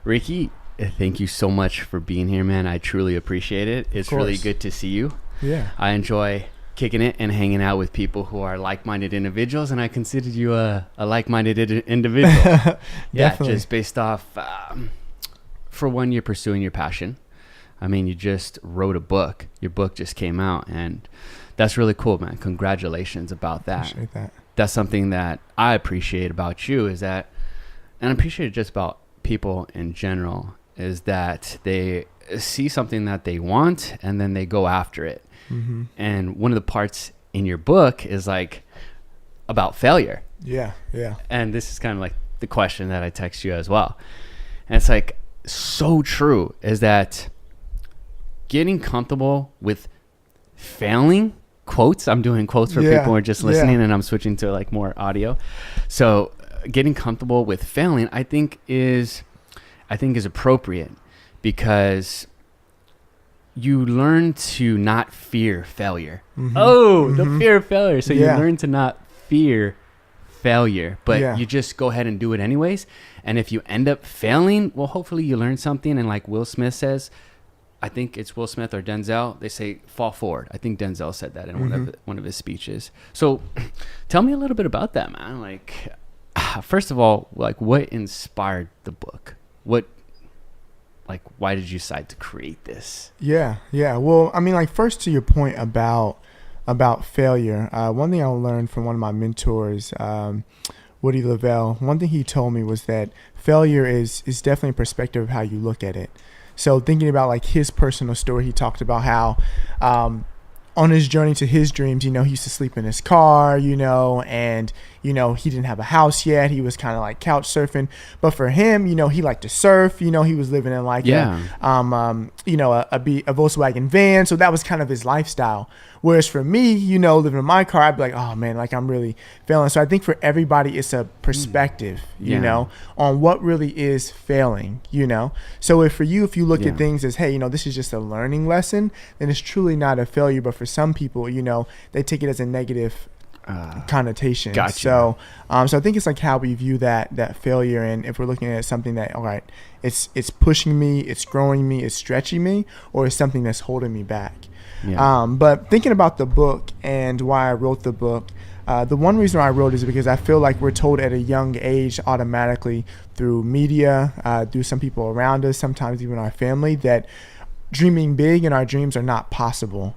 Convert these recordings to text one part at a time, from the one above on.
Ricky, thank you so much for being here, man. I truly appreciate it. It's really good to see you. Yeah. I enjoy kicking it and hanging out with people who are like-minded individuals, and I consider you a like-minded individual. Yeah, just based off, for one, you're pursuing your passion. I mean, you just wrote a book. Your book just came out, and that's really cool, man. Congratulations about that. Appreciate that. That's something that I appreciate about you is that, and I appreciate it just about people in general, is that they see something that they want and then they go after it. Mm-hmm. And one of the parts in your book is like about failure. Yeah. And this is kind of like the question that I text you as well. And it's like so true is that getting comfortable with failing, quotes, I'm doing quotes for people who are just listening, and I'm switching to like more audio. So getting comfortable with failing, I think is appropriate because you learn to not fear failure. Mm-hmm. The fear of failure. So you learn to not fear failure, but you just go ahead and do it anyways. And if you end up failing, well, hopefully you learn something. And like Will Smith says, I think it's Will Smith or Denzel, they say fall forward. I think Denzel said that in one of his speeches. So tell me a little bit about that, man. Like, first of all, like what inspired the book? Why did you decide to create this? Yeah. Well, I mean, like first to your point about failure, one thing I learned from one of my mentors, Woody Lavelle, one thing he told me was that failure is definitely a perspective of how you look at it. So thinking about like his personal story, he talked about how on his journey to his dreams, he used to sleep in his car, and, he didn't have a house yet. He was kind of like couch surfing. But for him, he liked to surf. He was living in like a Volkswagen van. So that was kind of his lifestyle. Whereas for me, living in my car, I'd be like, oh man, like I'm really failing. So I think for everybody, it's a perspective, on what really is failing, So if you look at things as, hey, this is just a learning lesson, then it's truly not a failure. But for some people, they take it as a negative connotation. Gotcha. So I think it's like how we view that failure. And if we're looking at something that, all right, it's pushing me, it's growing me, it's stretching me, or it's something that's holding me back. Yeah. But thinking about the book and why I wrote the book, the one reason I wrote is because I feel like we're told at a young age automatically through media, through some people around us, sometimes even our family, that dreaming big and our dreams are not possible.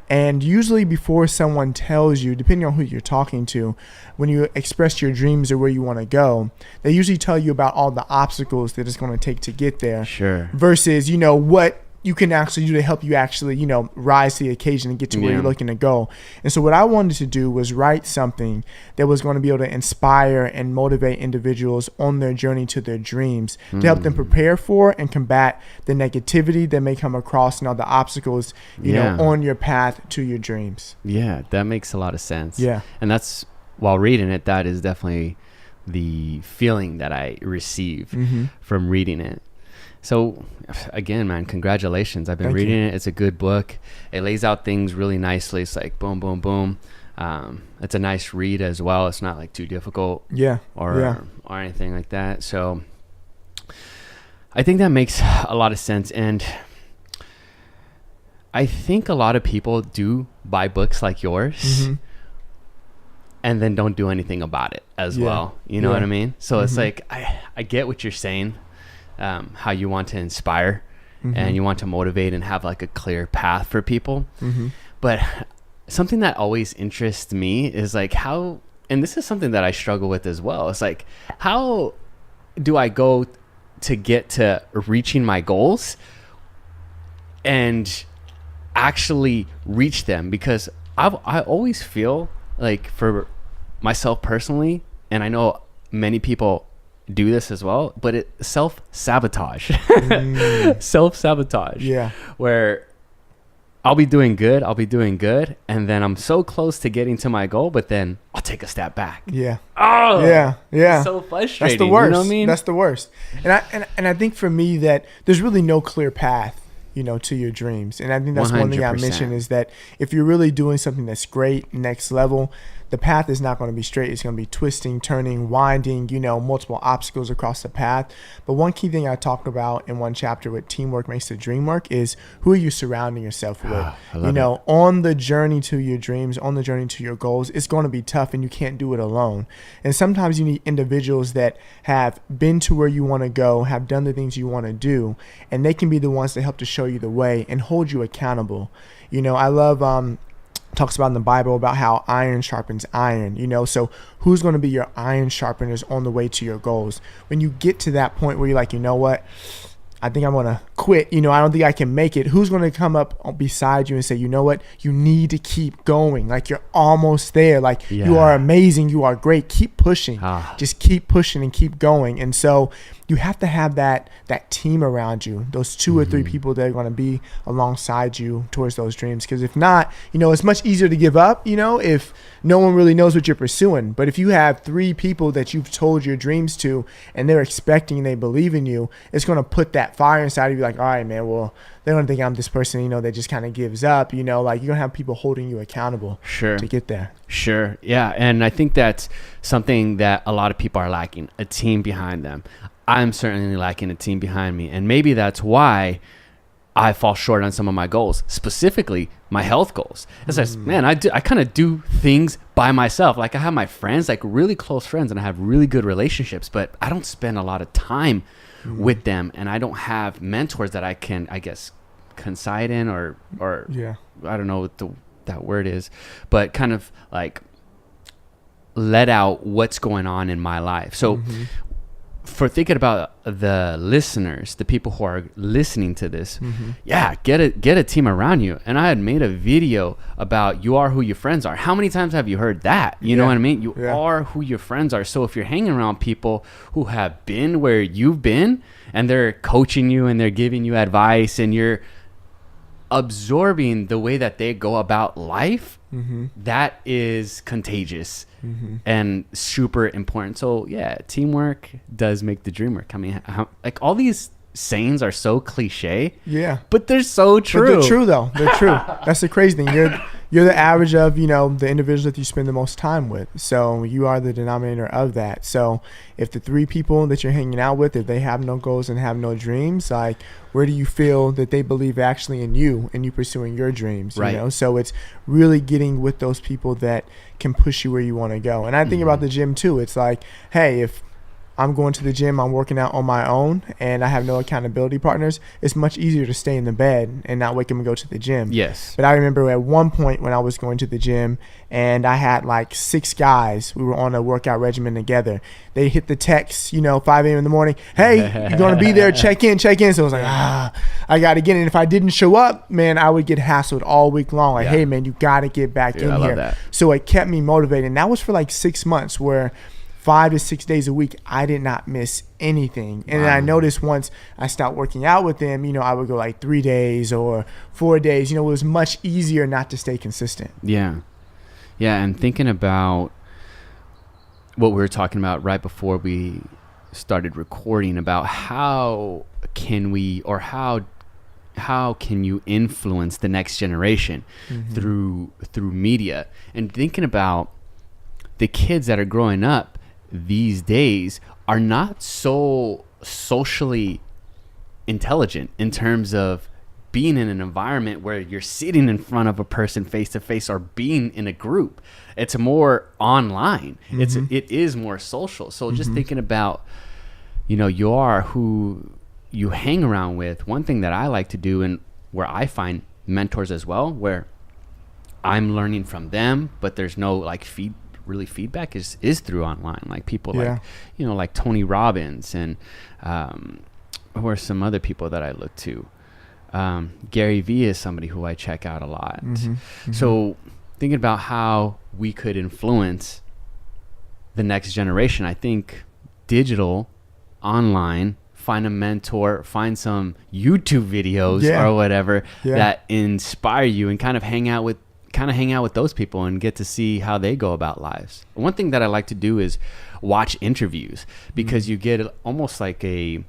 And usually before someone tells you, depending on who you're talking to, when you express your dreams or where you want to go, they usually tell you about all the obstacles that it's going to take to get there. Sure. Versus, what you can actually do to help you actually, rise to the occasion and get to where you're looking to go. And so what I wanted to do was write something that was going to be able to inspire and motivate individuals on their journey to their dreams, to help them prepare for and combat the negativity that may come across and all the obstacles, you know, on your path to your dreams. Yeah, that makes a lot of sense. Yeah. And that's, while reading it, that is definitely the feeling that I receive from reading it. So again, man, congratulations. I've been reading it. It's a good book. It lays out things really nicely. It's like boom, boom, boom. It's a nice read as well. It's not like too difficult or anything like that. So I think that makes a lot of sense. And I think a lot of people do buy books like yours and then don't do anything about it as well. You know what I mean? So it's like, I get what you're saying. How you want to inspire and you want to motivate and have like a clear path for people. But something that always interests me is like how, and this is something that I struggle with as well. It's like, how do I go to get to reaching my goals and actually reach them? Because I always feel like for myself personally, and I know many people do this as well, but it self-sabotage. Where I'll be doing good and then I'm so close to getting to my goal, but then I'll take a step back. It's so frustrating. That's the worst. You know what I mean? That's the worst. And I think for me that there's really no clear path, to your dreams. And I think that's 100%. One thing I mentioned is that if you're really doing something that's great, next level, the path is not going to be straight. It's going to be twisting, turning, winding, multiple obstacles across the path. But one key thing I talked about in one chapter with Teamwork Makes the Dream Work is who are you surrounding yourself with? On the journey to your dreams, on the journey to your goals, it's going to be tough and you can't do it alone. And sometimes you need individuals that have been to where you want to go, have done the things you want to do, and they can be the ones that help to show you the way and hold you accountable. I love talks about in the Bible about how iron sharpens iron, so who's going to be your iron sharpeners on the way to your goals? When you get to that point where you're like, what, I think I'm going to quit, I don't think I can make it. Who's going to come up beside you and say, what, you need to keep going. Like you're almost there. Like you are amazing. You are great. Keep pushing. Just keep pushing and keep going. And so you have to have that team around you, those 2 or 3 people that are going to be alongside you towards those dreams. Because if not, it's much easier to give up, if no one really knows what you're pursuing. But if you have 3 people that you've told your dreams to and they're expecting, they believe in you, it's going to put that fire inside of you like, all right, man, well, they're going to think I'm this person, that just kind of gives up, like you're going to have people holding you accountable to get there. Sure. Yeah. And I think that's something that a lot of people are lacking, a team behind them. I'm certainly lacking a team behind me. And maybe that's why I fall short on some of my goals, specifically my health goals. It's like, man, I kind of do things by myself. Like I have my friends, like really close friends, and I have really good relationships, but I don't spend a lot of time with them. And I don't have mentors that I can, I guess, confide in or I don't know what that word is, but kind of like let out what's going on in my life. So for thinking about the listeners, the people who are listening to this, get a team around you. And I had made a video about you are who your friends are. How many times have you heard that? You know what I mean? You are who your friends are. So if you're hanging around people who have been where you've been and they're coaching you and they're giving you advice and you're absorbing the way that they go about life, that is contagious and super important. So teamwork does make the dream work. I mean, like all these sayings are so cliche, but they're so true. But they're true though. They're true. That's the crazy thing. You're the average of the individuals that you spend the most time with. So you are the denominator of that. So if the 3 people that you're hanging out with, if they have no goals and have no dreams, like where do you feel that they believe actually in you and you pursuing your dreams? Right. So it's really getting with those people that can push you where you want to go. And I think about the gym too. It's like, hey, if I'm going to the gym, I'm working out on my own, and I have no accountability partners, it's much easier to stay in the bed and not wake up and go to the gym. Yes. But I remember at one point when I was going to the gym and I had like 6 guys, we were on a workout regimen together. They hit the text, 5 a.m. in the morning, hey, you're going to be there, check in. So I was like, I got to get in. If I didn't show up, man, I would get hassled all week long. Like, hey, man, you got to get back in here. That. So it kept me motivated. And that was for like 6 months where 5 to 6 days a week, I did not miss anything. And then I noticed once I stopped working out with them, I would go like 3 days or 4 days. It was much easier not to stay consistent. Yeah. Yeah. And thinking about what we were talking about right before we started recording about how can we, or how can you influence the next generation through media, and thinking about the kids that are growing up these days are not so socially intelligent in terms of being in an environment where you're sitting in front of a person face to face or being in a group. It's more online. It is more social. So just thinking about, you are who you hang around with. One thing that I like to do, and where I find mentors as well, where I'm learning from them, but there's no like feedback is through online, like people like like Tony Robbins and who are some other people that I look to. Gary Vee is somebody who I check out a lot. So thinking about how we could influence the next generation, I think digital, online, find a mentor, find some YouTube videos or whatever that inspire you, and kind of hang out with those people and get to see how they go about lives. One thing that I like to do is watch interviews, because you get almost like a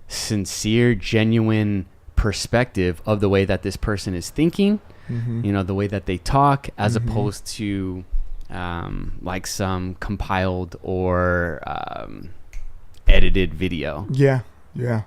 sincere, genuine perspective of the way that this person is thinking, the way that they talk, as opposed to like some compiled or edited video. Yeah. Yeah.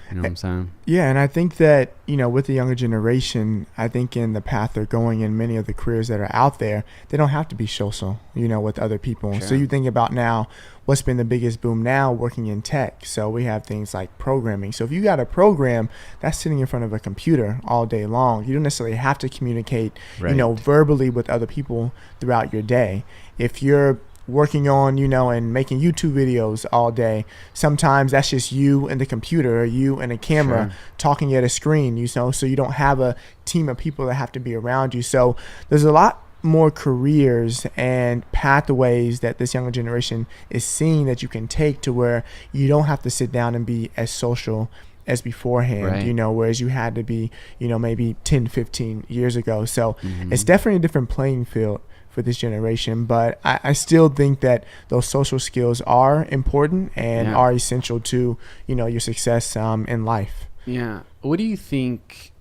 You know what I'm saying? Yeah, and I think that, with the younger generation, I think in the path they're going in, many of the careers that are out there, they don't have to be social, with other people. Sure. So you think about now, what's been the biggest boom now, working in tech. So we have things like programming. So if you got a program, that's sitting in front of a computer all day long. You don't necessarily have to communicate, Right. Verbally with other people throughout your day. If you're working on, and making YouTube videos all day, sometimes that's just you and the computer or you and a camera Sure. talking at a screen, so you don't have a team of people that have to be around you. So there's a lot more careers and pathways that this younger generation is seeing that you can take to where you don't have to sit down and be as social as beforehand, Right. whereas you had to be, maybe 10, 15 years ago. So Mm-hmm. it's definitely a different playing field for this generation, but I still think that those social skills are important and Yeah. are essential to, your success in life. Yeah. What do you think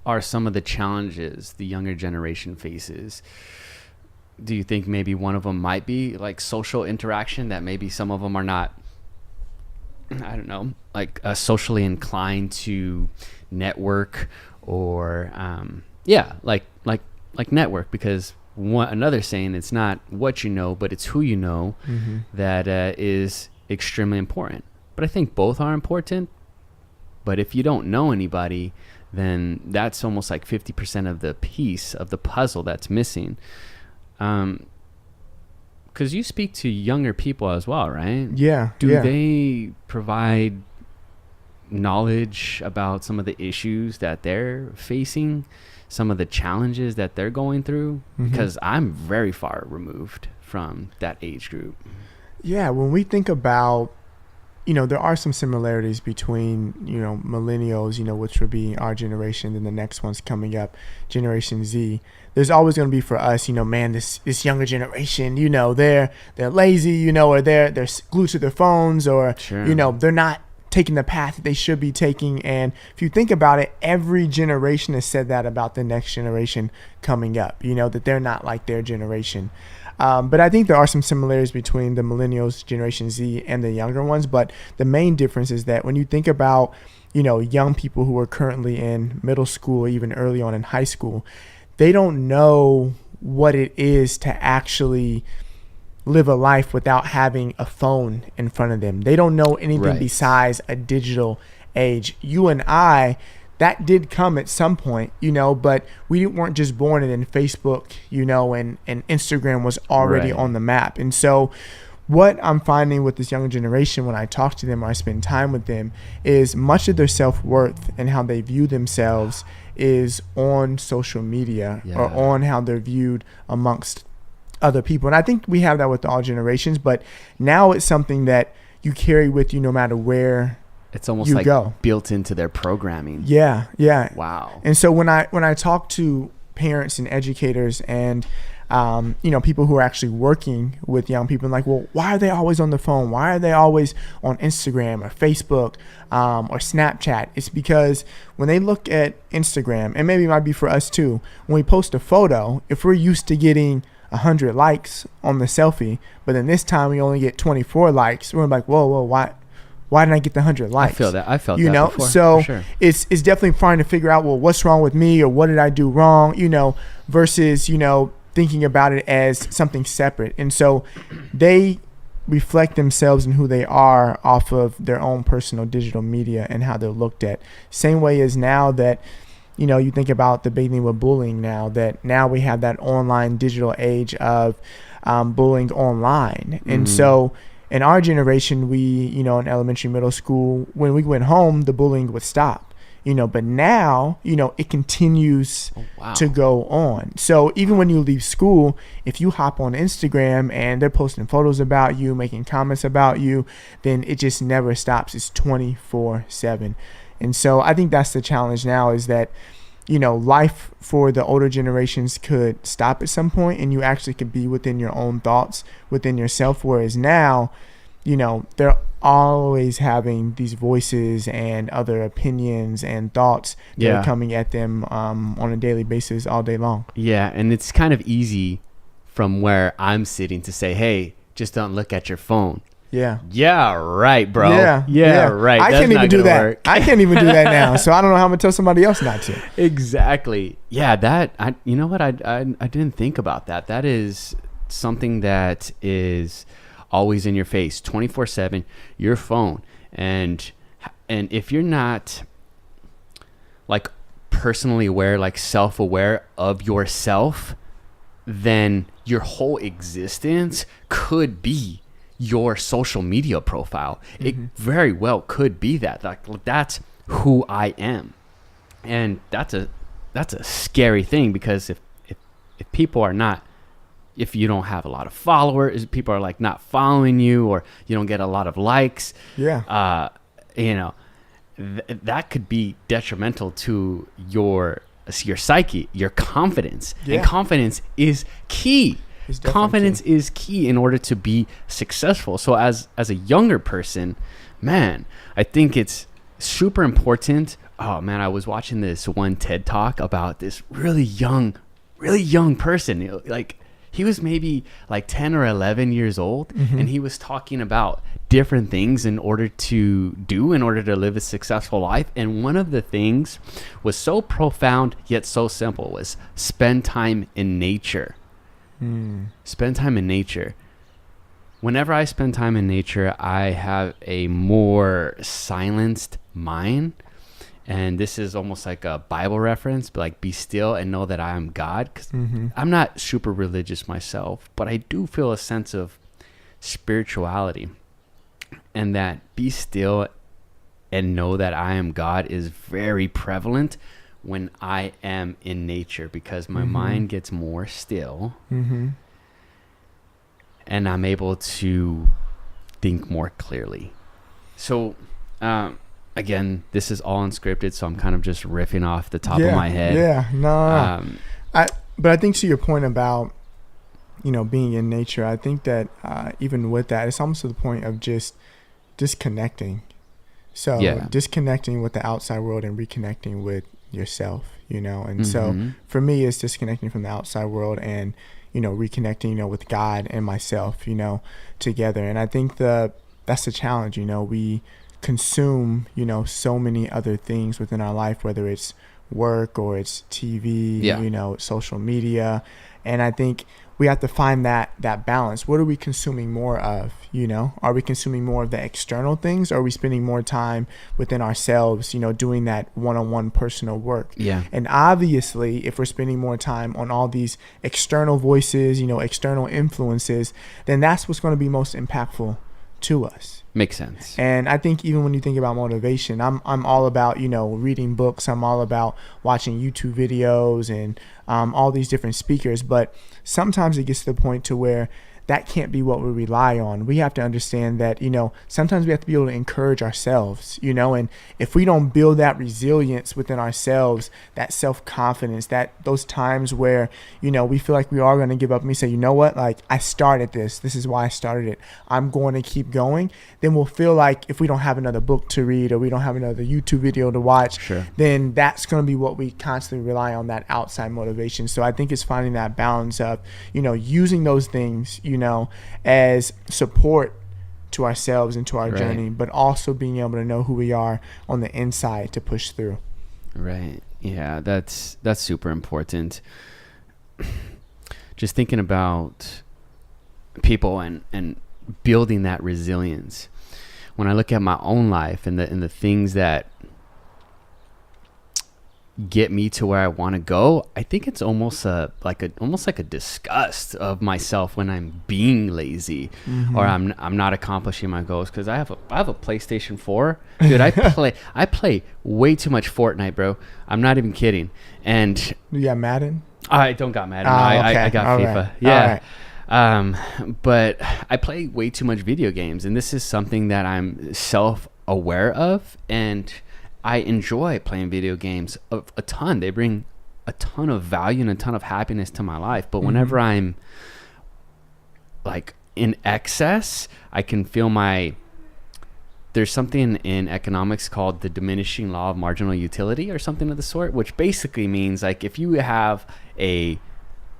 are some of the challenges the younger generation faces? Do you think maybe one of them might be like social interaction, that maybe some of them are not, I don't know, like socially inclined to network or, like network? Because another saying, it's not what you know, but it's who you know, that is extremely important. But I think both are important. But if you don't know anybody, then that's almost like 50% of the piece of the puzzle that's missing. Because you speak to younger people as well, right? Yeah. Do they provide knowledge about some of the issues that they're facing, some of the challenges that they're going through? Because I'm very far removed from that age group. Yeah, when we think about, there are some similarities between, millennials, which would be our generation, and the next one's coming up, Generation Z. There's always going to be for us, man, this younger generation, they're lazy, or they're glued to their phones, or, Sure. They're not taking the path that they should be taking. And if you think about it, every generation has said that about the next generation coming up, that they're not like their generation. But I think there are some similarities between the millennials, Generation Z, and the younger ones. But the main difference is that when you think about, young people who are currently in middle school, even early on in high school, they don't know what it is to actually live a life without having a phone in front of them. They don't know anything Right. besides a digital age. You and I, that did come at some point, but we weren't just born and then Facebook, and Instagram was already Right. on the map. And so what I'm finding with this younger generation when I talk to them or I spend time with them is much of their self-worth and how they view themselves is on social media or Yeah. on how they're viewed amongst other people. And I think we have that with all generations, but now it's something that you carry with you no matter where It's almost you like go. built into their programming. Yeah. Wow. And so when I talk to parents and educators and people who are actually working with young people, like, well, why are they always on the phone? Why are they always on Instagram or Facebook or Snapchat? It's because when they look at Instagram, and maybe it might be for us too, when we post a photo, if we're used to getting 100 likes on the selfie, but then this time we only get 24 likes, we're like, whoa, why didn't I get the 100 likes? I felt that before, So for sure. it's definitely trying to figure out, well, what's wrong with me, or what did I do wrong, versus, thinking about it as something separate. And so they reflect themselves and who they are off of their own personal digital media and how they're looked at. Same way as now that, you think about the big thing with bullying now we have that online digital age of bullying online. And so in our generation, we, in elementary, middle school, when we went home, the bullying would stop. But now, it continues to go on. So even when you leave school, if you hop on Instagram and they're posting photos about you, making comments about you, then it just never stops. It's 24/7. And so I think that's the challenge now, is that, life for the older generations could stop at some point and you actually could be within your own thoughts, within yourself. Whereas now, they're always having these voices and other opinions and thoughts that are coming at them on a daily basis all day long. Yeah, and it's kind of easy from where I'm sitting to say, hey, just don't look at your phone. Yeah. Yeah, right, bro. Yeah. Right. I can't even do that. I can't even do that now. So I don't know how I'm gonna tell somebody else not to. Exactly. Yeah. You know what? I didn't think about that. That is something that is always in your face, 24/7. Your phone, and if you're not like personally aware, like self-aware of yourself, then your whole existence could be your social media profile. It very well could be that. Like, that's who I am. And that's a scary thing, because if people are not, if you don't have a lot of followers, people are like not following you, or you don't get a lot of likes, that could be detrimental to your psyche, your confidence. And confidence is key. Confidence is key in order to be successful. So as a younger person, man, I think it's super important. Oh man, I was watching this one TED Talk about this really young person. Like, he was maybe like 10 or 11 years old, and he was talking about different things in order to live a successful life. And one of the things was so profound yet so simple, was spend time in nature. Spend time in nature. Whenever I spend time in nature, I have a more silenced mind. And this is almost like a Bible reference, but like, be still and know that I am God. Because I'm not super religious myself, but I do feel a sense of spirituality. And that be still and know that I am God is very prevalent when I am in nature, because my mind gets more still, and I'm able to think more clearly. So, again, this is all unscripted, so I'm kind of just riffing off the top of my head. But I think to your point about, being in nature, I think that even with that, it's almost to the point of just disconnecting. So disconnecting with the outside world and reconnecting with yourself, and so for me, it's disconnecting from the outside world and reconnecting with God and myself together. And I think that's the challenge. We consume so many other things within our life, whether it's work or it's TV, social media. And I think we have to find that balance. What are we consuming more of? Are we consuming more of the external things? Or are we spending more time within ourselves, doing that one-on-one personal work? And obviously, if we're spending more time on all these external voices, external influences, then that's what's going to be most impactful to us. Makes sense. And I think even when you think about motivation, I'm all about, reading books. I'm all about watching YouTube videos and all these different speakers. But sometimes it gets to the point to where that can't be what we rely on. We have to understand that, sometimes we have to be able to encourage ourselves, and if we don't build that resilience within ourselves, that self-confidence, those times where, we feel like we are going to give up, and we say, you know what, like, I started this is why I started it, I'm going to keep going, then we'll feel like if we don't have another book to read or we don't have another YouTube video to watch, then that's going to be what we constantly rely on, that outside motivation. So I think it's finding that balance of, using those things, as support to ourselves and to our journey, but also being able to know who we are on the inside to push through. Right. Yeah, that's super important. Just thinking about people and building that resilience. When I look at my own life and the things that get me to where I want to go, I think it's almost like a disgust of myself when I'm being lazy or I'm not accomplishing my goals, because I have a PlayStation 4, dude. I play way too much Fortnite, bro. I'm not even kidding. And you got Madden? I don't got Madden. I got all FIFA. Right. Yeah. But I play way too much video games, and this is something that I'm self-aware of, and I enjoy playing video games a ton. They bring a ton of value and a ton of happiness to my life. But whenever I'm like in excess, I can feel there's something in economics called the diminishing law of marginal utility or something of the sort, which basically means like if you have a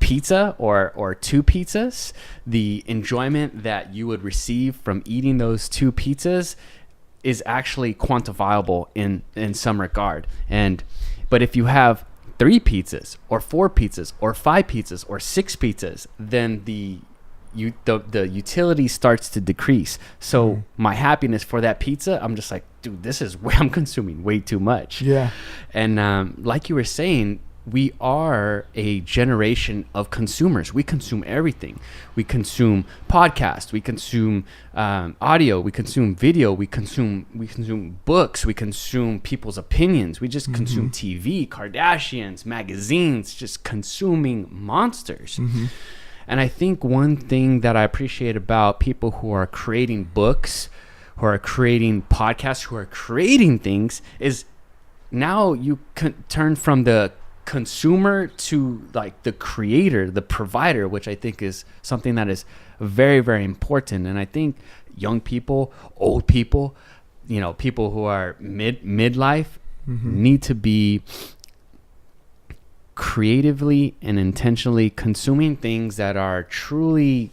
pizza or two pizzas, the enjoyment that you would receive from eating those two pizzas is actually quantifiable in some regard. But if you have 3 pizzas or 4 pizzas or 5 pizzas or 6 pizzas, then the utility starts to decrease. So my happiness for that pizza, I'm just like, dude, I'm consuming way too much. Yeah. And like you were saying, we are a generation of consumers. We consume everything. We consume podcasts. We consume audio. We consume video. We consume books. We consume people's opinions. We just consume TV, Kardashians, magazines, just consuming monsters. And I think one thing that I appreciate about people who are creating books, who are creating podcasts, who are creating things is now you can turn from the consumer to like the creator, the provider, which I think is something that is very, very important. And I think young people, old people, people who are midlife need to be creatively and intentionally consuming things that are truly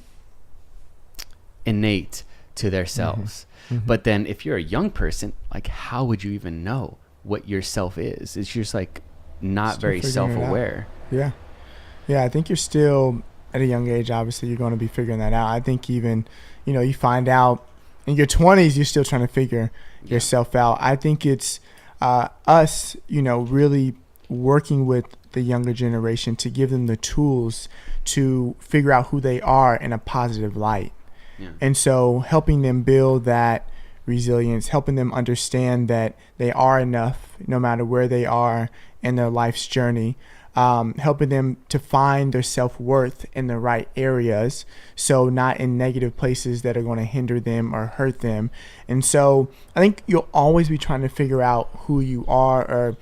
innate to their selves. But then if you're a young person, like how would you even know what your self is? It's just like not still very self-aware. Yeah I think you're still at a young age. Obviously you're going to be figuring that out. I think even you find out in your 20s you're still trying to figure yourself out. I think it's us really working with the younger generation to give them the tools to figure out who they are in a positive light. And so helping them build that resilience, helping them understand that they are enough no matter where they are in their life's journey, helping them to find their self-worth in the right areas, so not in negative places that are going to hinder them or hurt them. And so I think you'll always be trying to figure out who you are, or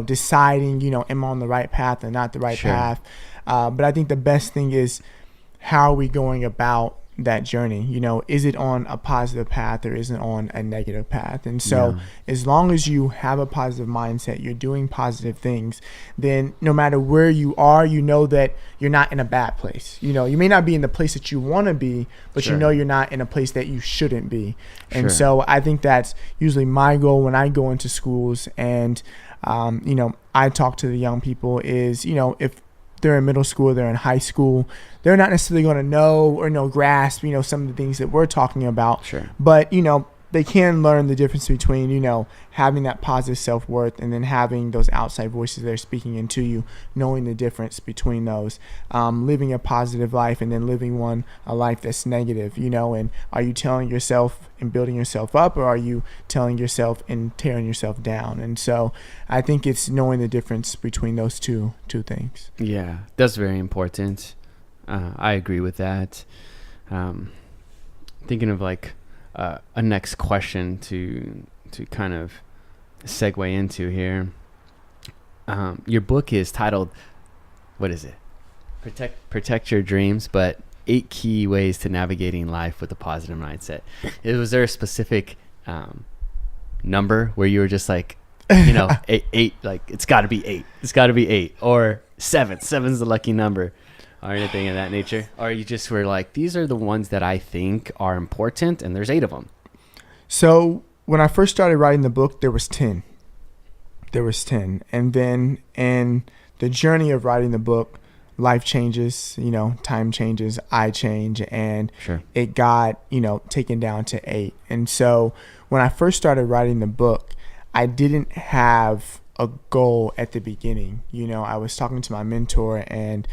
deciding am I on the right path or not the right path. But I think the best thing is, how are we going about that journey? Is it on a positive path or is it on a negative path? And so as long as you have a positive mindset, you're doing positive things, then no matter where you are, that you're not in a bad place. You may not be in the place that you want to be, but you're not in a place that you shouldn't be. And so I think that's usually my goal when I go into schools and I talk to the young people is, if they're in middle school, they're in high school, they're not necessarily going to know or grasp, some of the things that we're talking about. But, they can learn the difference between, having that positive self-worth and then having those outside voices that are speaking into you, knowing the difference between those, living a positive life and then living a life that's negative, and are you telling yourself and building yourself up, or are you telling yourself and tearing yourself down? And so I think it's knowing the difference between those two things. Yeah, that's very important. I agree with that. Thinking of like a next question to kind of segue into here. Your book is titled, what is it? Protect Your Dreams, but 8 Key Ways to Navigating Life with a Positive Mindset. Was there a specific number where you were just like, eight, like it's got to be 8. It's got to be 8, or 7. 7's the lucky number, or anything of that nature? Or you just were like, these are the ones that I think are important, and there's 8 of them? So when I first started writing the book, there was 10. And then in the journey of writing the book, life changes, time changes, I change, and it got, taken down to 8. And so when I first started writing the book, I didn't have a goal at the beginning. I was talking to my mentor, and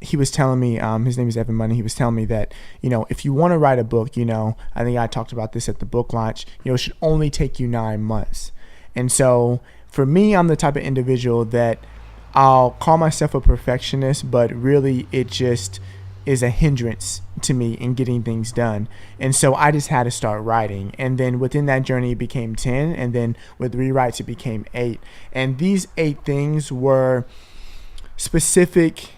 he was telling me, his name is Evan Money. He was telling me that, if you want to write a book, I think I talked about this at the book launch, it should only take you 9 months. And so for me, I'm the type of individual that I'll call myself a perfectionist, but really it just is a hindrance to me in getting things done. And so I just had to start writing. And then within that journey, it became 10. And then with rewrites, it became 8. And these 8 things were specific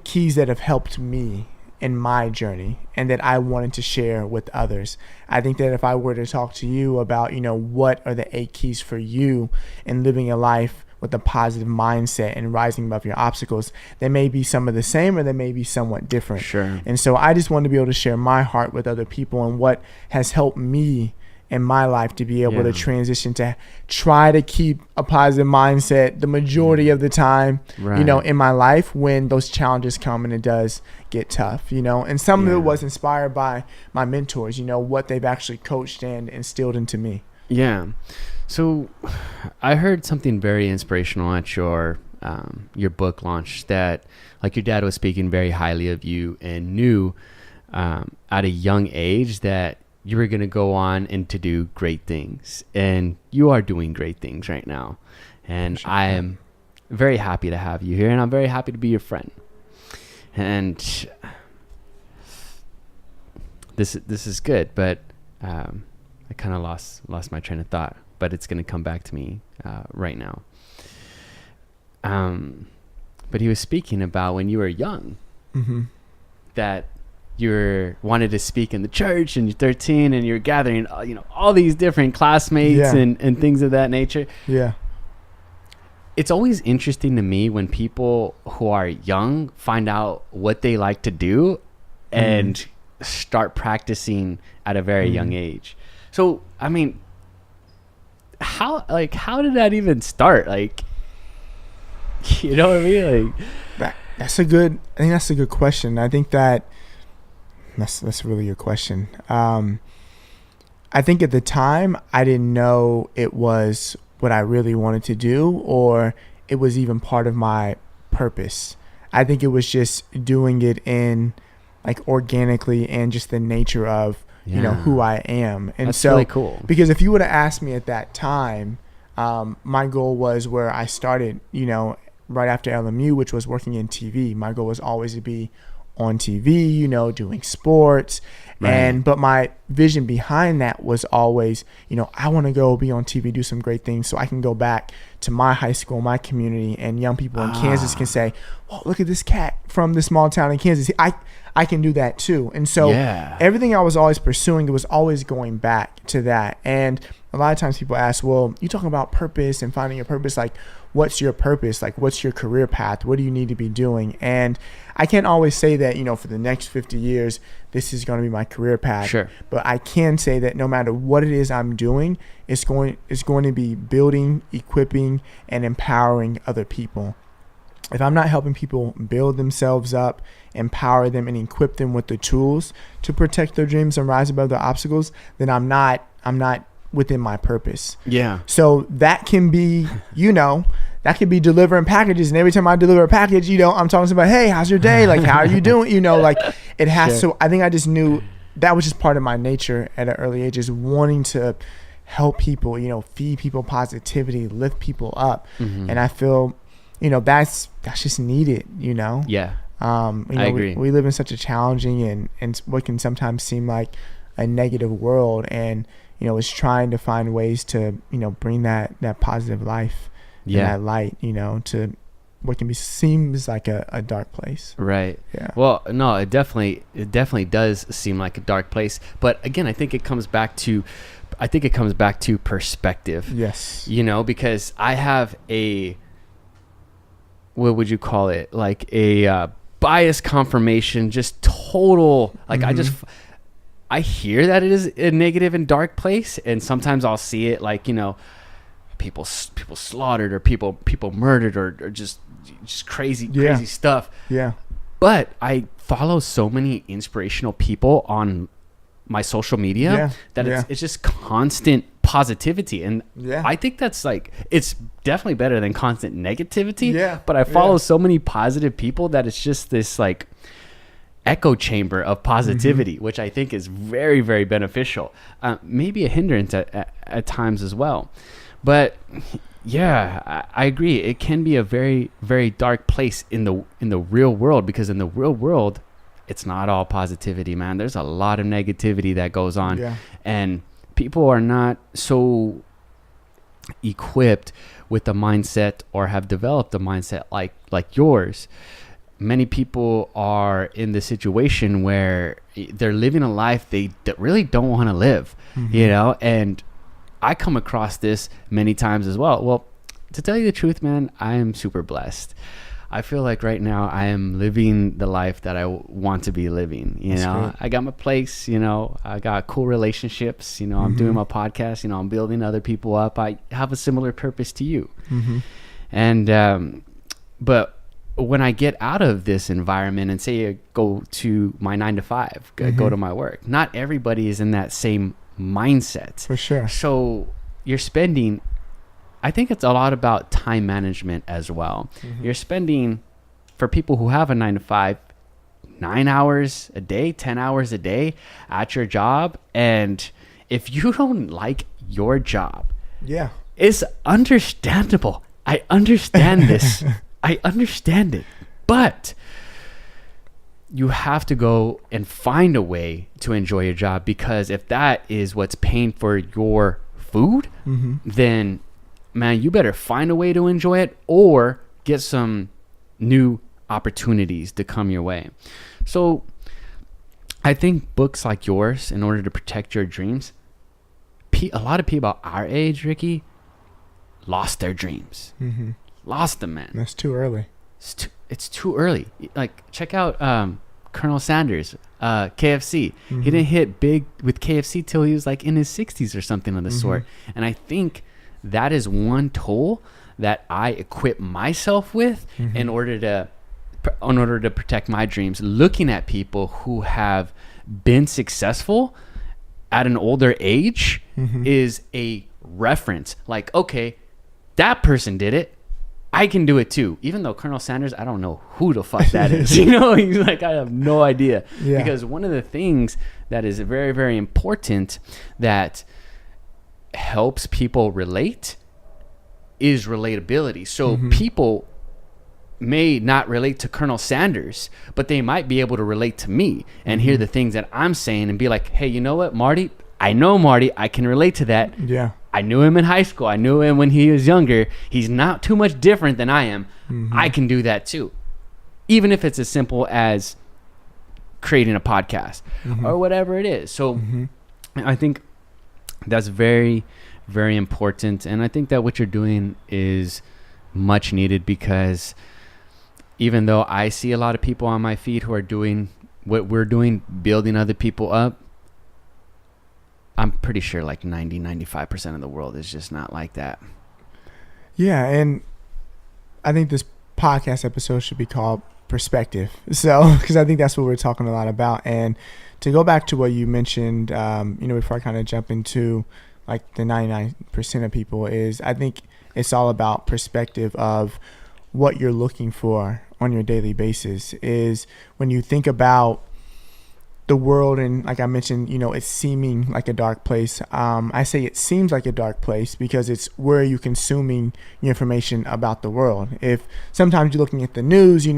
keys that have helped me in my journey and that I wanted to share with others. I think that if I were to talk to you about, what are the 8 keys for you in living a life with a positive mindset and rising above your obstacles. They may be some of the same, or they may be somewhat different. Sure. And so I just want to be able to share my heart with other people and what has helped me in my life to be able to transition to try to keep a positive mindset the majority of the time, right. you know, in my life when those challenges come and it does get tough, you know. And some of it was inspired by my mentors, you know, what they've actually coached and instilled into me. Yeah. So I heard something very inspirational at your book launch, that like your dad was speaking very highly of you and knew at a young age that you were going to go on and to do great things, and you are doing great things right now. And I am very happy to have you here, and I'm very happy to be your friend. And this is good, but I kind of lost my train of thought, but it's going to come back to me right now. But he was speaking about when you were young, that you wanted to speak in the church, and you're 13 and you're gathering, you know, all these different classmates and things of that nature. Yeah. It's always interesting to me when people who are young find out what they like to do and start practicing at a very young age. So, I mean, how did that even start? Like, you know what I mean? Like, I think that's a good question. I think that's a really good question. I think at the time I didn't know it was what I really wanted to do, or it was even part of my purpose. I think it was just doing it in like organically and just the nature of, you know, who I am. And that's so really cool. Because if you would have asked me at that time, my goal was where I started, you know, right after LMU, which was working in TV. My goal was always to be on TV, you know, doing sports. But my vision behind that was always, you know, I want to go be on TV, do some great things so I can go back to my high school, my community, and young people in Kansas can say, well, look at this cat from this small town in Kansas. I can do that too. And so everything I was always pursuing, it was always going back to that. And a lot of times people ask, well, you talking about purpose and finding your purpose, like, what's your purpose? Like, what's your career path? What do you need to be doing? And I can't always say that, you know, for the next 50 years, this is going to be my career path. Sure. But I can say that no matter what it is I'm doing, it's going to be building, equipping, and empowering other people. If I'm not helping people build themselves up, empower them, and equip them with the tools to protect their dreams and rise above their obstacles, then I'm not within my purpose. Yeah. So that can be, you know, that could be delivering packages, and every time I deliver a package, you know, I'm talking about, hey, how's your day? Like, how are you doing? You know, like, it has to. I think I just knew that was just part of my nature at an early age, is wanting to help people, you know, feed people positivity, lift people up. And I feel, you know, that's just needed, you know. Yeah. You know, I agree. We live in such a challenging and what can sometimes seem like a negative world, and you know, it's trying to find ways to, you know, bring that positive life and that light, you know, to what can be seems like a dark place. Right. Yeah. Well, no, it definitely does seem like a dark place. But again, I think it comes back to perspective. Yes. You know, because I have what would you call it? Like a bias confirmation, just total, like I hear that it is a negative and dark place, and sometimes I'll see it like, you know, people slaughtered, or people murdered, or just crazy stuff. Yeah. But I follow so many inspirational people on my social media that it's just constant positivity, and I think that's like, it's definitely better than constant negativity. Yeah. But I follow so many positive people that it's just this like echo chamber of positivity, which I think is very, very beneficial. Maybe a hindrance at times as well. But yeah, I agree. It can be a very, very dark place in the real world, because in the real world, it's not all positivity, man. There's a lot of negativity that goes on, and people are not so equipped with the mindset, or have developed a mindset like yours. Many people are in the situation where they're living a life they really don't want to live, you know, and I come across this many times as well. Well, to tell you the truth, man, I am super blessed. I feel like right now I am living the life that I want to be living. You know, great. I got my place, you know, I got cool relationships, you know, I'm doing my podcast, you know, I'm building other people up. I have a similar purpose to you. And, but when I get out of this environment and say I go to my 9 to 5, go to my work, not everybody is in that same mindset. For sure. So you're spending, I think it's a lot about time management as well. You're spending, for people who have a 9 to 5, 9 hours a day, 10 hours a day at your job. And if you don't like your job, it's understandable. I understand this. I understand it. But you have to go and find a way to enjoy your job, because if that is what's paying for your food, then man, you better find a way to enjoy it or get some new opportunities to come your way. So I think books like yours, in order to protect your dreams, a lot of people our age, Ricky, lost their dreams. Lost them, man. That's too early. It's too early. Like, check out Colonel Sanders, KFC. He didn't hit big with KFC till he was like in his 60s or something of the sort. And I think that is one tool that I equip myself with in order to protect my dreams. Looking at people who have been successful at an older age is a reference. Like, okay, that person did it, I can do it too. Even though Colonel Sanders, I don't know who the fuck that is. You know, he's like, I have no idea. Because one of the things that is very, very important that helps people relate is relatability. So people may not relate to Colonel Sanders, but they might be able to relate to me and hear the things that I'm saying and be like, hey, you know what, Marty? I know Marty. I can relate to that. Yeah. I knew him in high school. I knew him when he was younger. He's not too much different than I am. I can do that too. Even if it's as simple as creating a podcast or whatever it is. So I think that's very, very important. And I think that what you're doing is much needed, because even though I see a lot of people on my feed who are doing what we're doing, building other people up, I'm pretty sure like 95% of the world is just not like that. Yeah. And I think this podcast episode should be called Perspective. So, because I think that's what we're talking a lot about. And to go back to what you mentioned, before I kind of jump into like the 99% of people, is I think it's all about perspective of what you're looking for on your daily basis. Is when you think about the world, and like I mentioned, it's seeming like a dark place. I say it seems like a dark place because it's where you're consuming your information about the world. If sometimes you're looking at the news,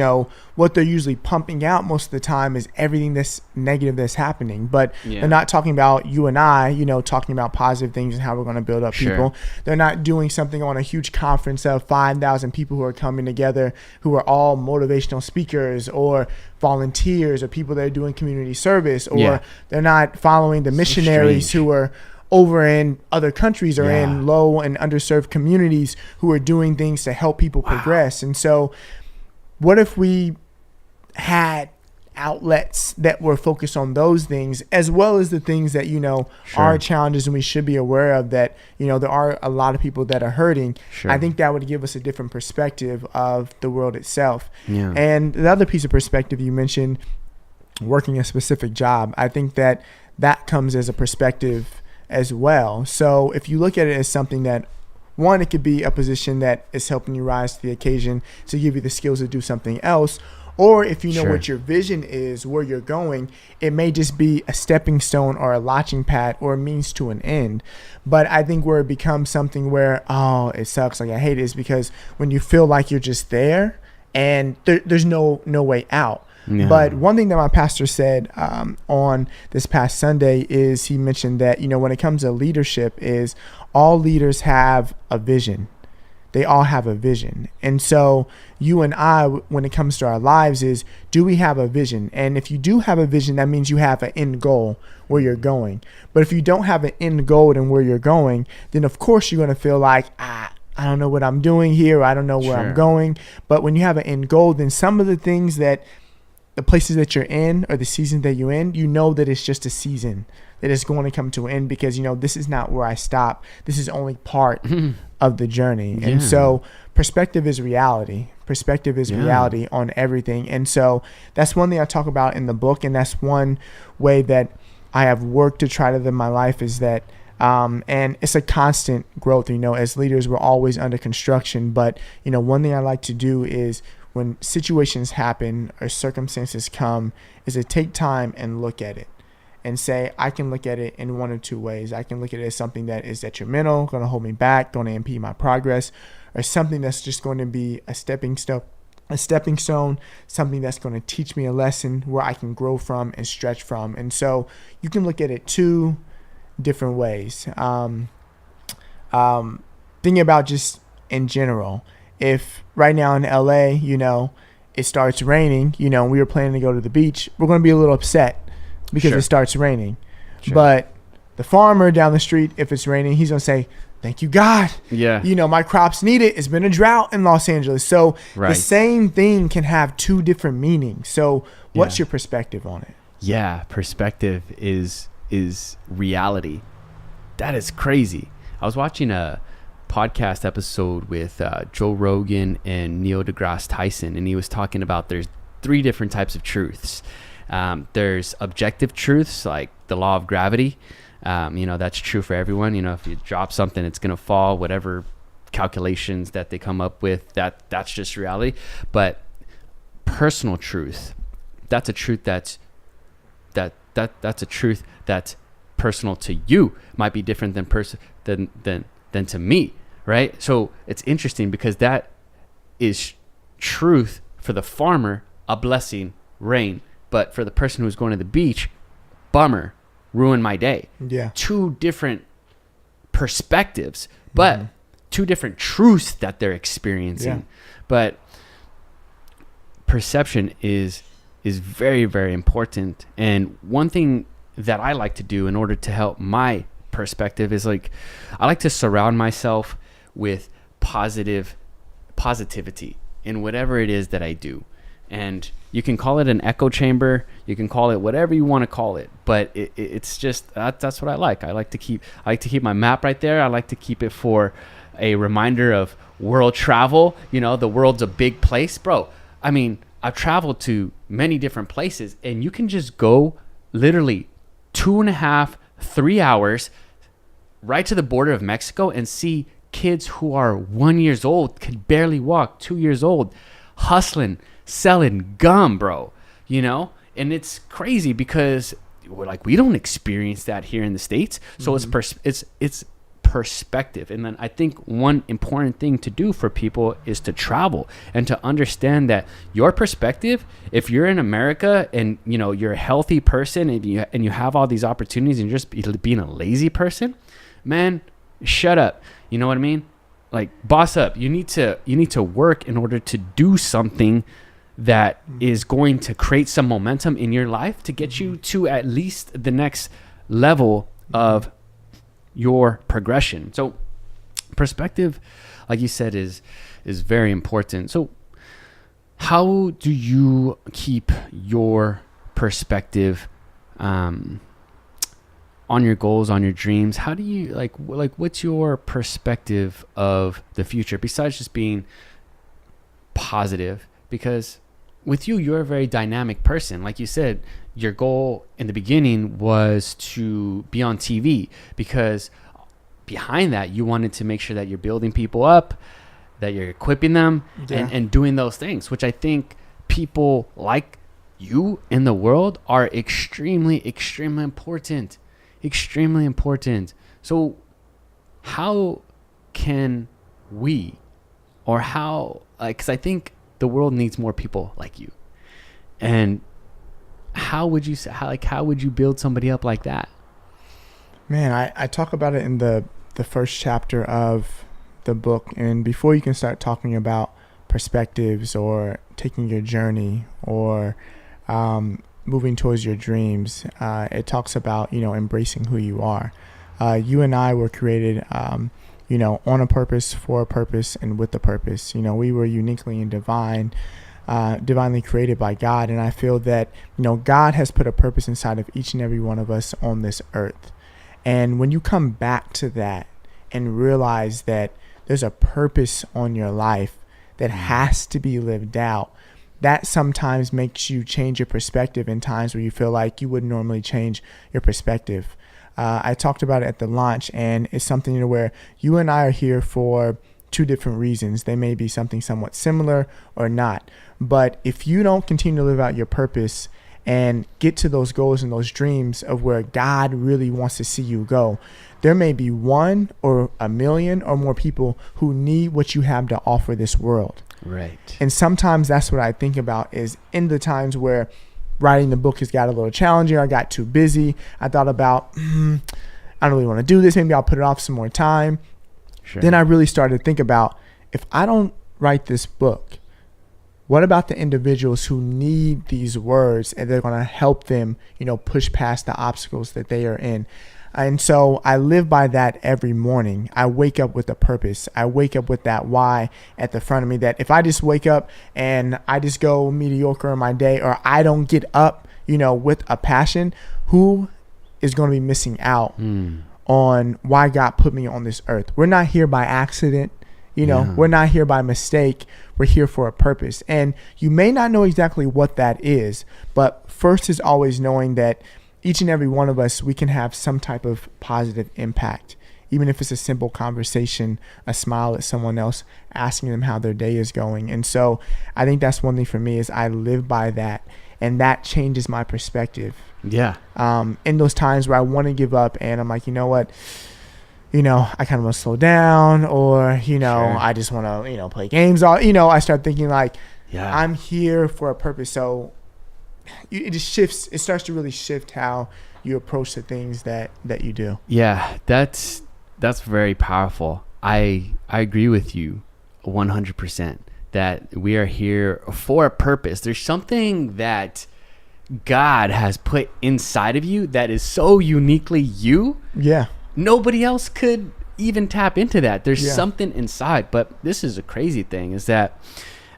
what they're usually pumping out most of the time is everything that's negative that's happening. But they're not talking about you and I, talking about positive things and how we're going to build up people. They're not doing something on a huge conference of 5,000 people who are coming together, who are all motivational speakers or volunteers or people that are doing community service, or they're not following the missionaries who are over in other countries or in low and underserved communities who are doing things to help people progress. And so what if we had outlets that were focused on those things, as well as the things that are challenges and we should be aware of, that there are a lot of people that are hurting. I think that would give us a different perspective of the world itself. And the other piece of perspective you mentioned, working a specific job, I think that comes as a perspective as well. So if you look at it as something that, one, it could be a position that is helping you rise to the occasion to give you the skills to do something else. Or if you know what your vision is, where you're going, it may just be a stepping stone or a launching pad or a means to an end. But I think where it becomes something where, it sucks, like I hate it, is because when you feel like you're just there and there's no way out. But one thing that my pastor said on this past Sunday is he mentioned that, when it comes to leadership, is all leaders have a vision. They all have a vision. And so you and I, when it comes to our lives, is, do we have a vision? And if you do have a vision, that means you have an end goal where you're going. But if you don't have an end goal and where you're going, then of course you're going to feel like, I don't know what I'm doing here. Or I don't know where I'm going. But when you have an end goal, then some of the things that the places that you're in or the season that you're in, you know that it's just a season that is going to come to an end, because, you know, this is not where I stop. This is only part of the journey. And so perspective is reality. Perspective is reality on everything. And so that's one thing I talk about in the book. And that's one way that I have worked to try to live my life, is that, and it's a constant growth. You know, as leaders, we're always under construction. But, you know, one thing I like to do is, when situations happen or circumstances come, is to take time and look at it and say, I can look at it in one or two ways. I can look at it as something that is detrimental, going to hold me back, going to impede my progress, or something that's just going to be a stepping stone, something that's going to teach me a lesson where I can grow from and stretch from. And so you can look at it two different ways. Thinking about just in general, if right now in LA, you know, it starts raining, you know, we were planning to go to the beach, we're going to be a little upset because it starts raining. But the farmer down the street, if it's raining, he's going to say, thank you, God. Yeah. You know, my crops need it. It's been a drought in Los Angeles. So the same thing can have two different meanings. So what's your perspective on it? Yeah, perspective is reality. That is crazy. I was watching a podcast episode with Joe Rogan and Neil deGrasse Tyson, and he was talking about there's three different types of truths. There's objective truths, like the law of gravity. You know, that's true for everyone. You know, if you drop something, it's going to fall, whatever calculations that they come up with, that's just reality. But personal truth, that's a truth that's a truth that's personal to you, might be different than to me, right? So it's interesting because that is truth for the farmer, a blessing, rain. But for the person who's going to the beach, bummer, ruined my day. Yeah. Two different perspectives, but two different truths that they're experiencing. Yeah. But perception is very, very important. And one thing that I like to do in order to help my perspective is, like, I like to surround myself with positivity in whatever it is that I do. And you can call it an echo chamber, you can call it whatever you want to call it, but it's just that's what I like. I like to keep my map right there. I like to keep it for a reminder of world travel. You know, the world's a big place, bro. I mean, I've traveled to many different places, and you can just go literally 2.5-3 hours right to the border of Mexico and see kids who are 1 year old, can barely walk, 2 years old, hustling, selling gum, bro, you know? And it's crazy because we don't experience that here in the States. So it's perspective. And then I think one important thing to do for people is to travel and to understand that your perspective, if you're in America and, you know, you're a healthy person and you have all these opportunities and you're just being a lazy person, man, shut up. You know what I mean? Like, boss up. You need to work in order to do something that is going to create some momentum in your life to get you to at least the next level of your progression. So perspective, like you said, is very important. So how do you keep your perspective on your goals, on your dreams? How do you like what's your perspective of the future besides just being positive? Because with you, you're a very dynamic person. Like you said, your goal in the beginning was to be on TV, because behind that, you wanted to make sure that you're building people up, that you're equipping them, and doing those things, which I think people like you in the world are extremely, extremely important. Extremely important. So how can we, or how, because I think the world needs more people like you. And how would you build somebody up like that? Man, I talk about it in the first chapter of the book. And before you can start talking about perspectives or taking your journey or moving towards your dreams, it talks about, you know, embracing who you are. You and I were created on a purpose, for a purpose, and with a purpose. We were uniquely and divinely created by God. And I feel that, God has put a purpose inside of each and every one of us on this earth. And when you come back to that and realize that there's a purpose on your life that has to be lived out, that sometimes makes you change your perspective in times where you feel like you wouldn't normally change your perspective. I talked about it at the launch, and it's something where you and I are here for two different reasons. They may be something somewhat similar or not. But if you don't continue to live out your purpose and get to those goals and those dreams of where God really wants to see you go, there may be 1 or a million or more people who need what you have to offer this world. Right. And sometimes that's what I think about, is in the times where writing the book has got a little challenging, I got too busy, I thought about, I don't really want to do this, maybe I'll put it off some more time. Sure. Then I really started to think about, if I don't write this book, what about the individuals who need these words and they're going to help them, push past the obstacles that they are in? And so I live by that every morning. I wake up with a purpose. I wake up with that why at the front of me, that if I just wake up and I just go mediocre in my day, or I don't get up, with a passion, who is going to be missing out on why God put me on this earth? We're not here by accident. We're not here by mistake. We're here for a purpose. And you may not know exactly what that is, but first is always knowing that each and every one of us, we can have some type of positive impact, even if it's a simple conversation, a smile at someone else, asking them how their day is going. And so I think that's one thing for me, is I live by that, and that changes my perspective. Yeah. In those times where I want to give up and I'm like, you know what? I kind of want to slow down, or, sure, I just want to, play games. I start thinking like, I'm here for a purpose. So it just shifts. It starts to really shift how you approach the things that you do. Yeah, that's very powerful. I agree with you 100% that we are here for a purpose. There's something that God has put inside of you that is so uniquely you. Yeah. Nobody else could even tap into that. There's something inside. But this is a crazy thing, is that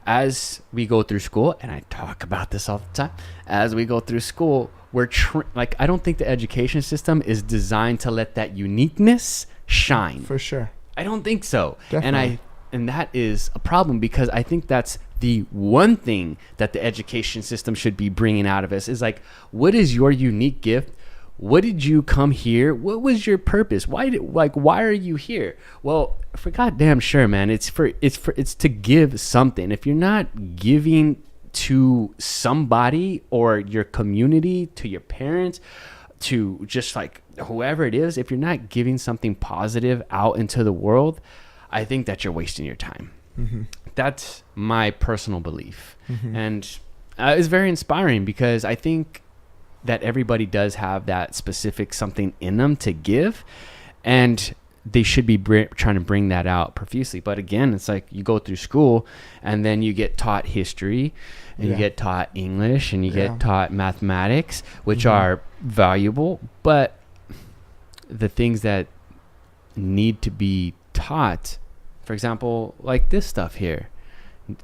as we go through school, and I talk about this all the time, as we go through school, we're I don't think the education system is designed to let that uniqueness shine. For sure. I don't think so. Definitely. And that is a problem, because I think that's the one thing that the education system should be bringing out of us, is like, what is your unique gift? What did you come here? What was your purpose? Why are you here? Well, for goddamn sure, man, it's to give something. If you're not giving to somebody or your community, to your parents, to just like whoever it is, if you're not giving something positive out into the world, I think that you're wasting your time. Mm-hmm. That's my personal belief. Mm-hmm. And it's very inspiring, because I think that everybody does have that specific something in them to give, and they should be trying to bring that out profusely. But again, it's like you go through school and then you get taught history, and you get taught English, and you get taught mathematics, which are valuable, but the things that need to be taught, for example, like this stuff here,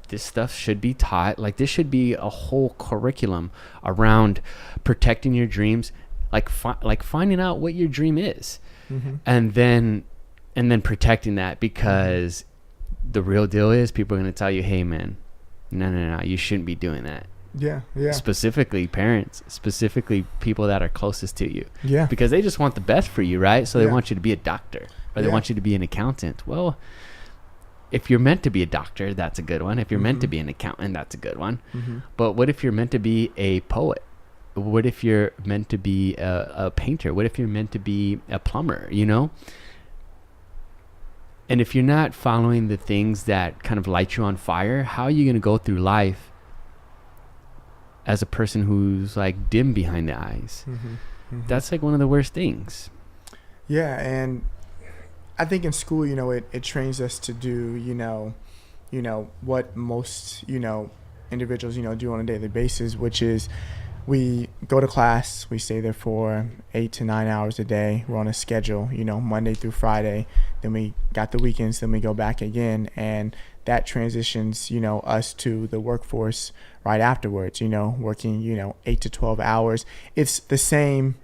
this stuff should be taught. Like, this should be a whole curriculum around protecting your dreams, like finding out what your dream is, and then protecting that, because the real deal is people are going to tell you, hey man, no, you shouldn't be doing that. Yeah. Specifically parents, specifically people that are closest to you. Yeah. Because they just want the best for you, right? So they want you to be a doctor, or they want you to be an accountant. Well, if you're meant to be a doctor, that's a good one. If you're meant to be an accountant, that's a good one. But what if you're meant to be a poet? What if you're meant to be a painter? What if you're meant to be a plumber, And if you're not following the things that kind of light you on fire, how are you going to go through life as a person who's like dim behind the eyes? That's like one of the worst things. Yeah, and I think in school, it trains us to do, what most, individuals, do on a daily basis, which is we go to class, we stay there for 8 to 9 hours a day. We're on a schedule, Monday through Friday. Then we got the weekends, then we go back again. And that transitions, us to the workforce right afterwards, working, 8 to 12 hours. It's the same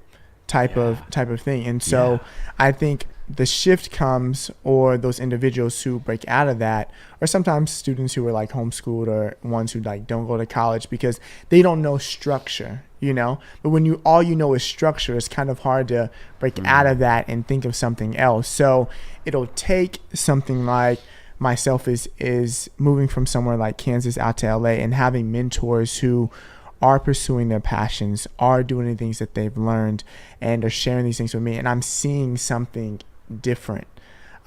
type of thing. And so I think the shift comes, or those individuals who break out of that, or sometimes students who are like homeschooled, or ones who like don't go to college because they don't know structure, but when all you know is structure, it's kind of hard to break out of that and think of something else. So it'll take something like myself is moving from somewhere like Kansas out to LA and having mentors who are pursuing their passions, are doing the things that they've learned, and are sharing these things with me, and I'm seeing something different.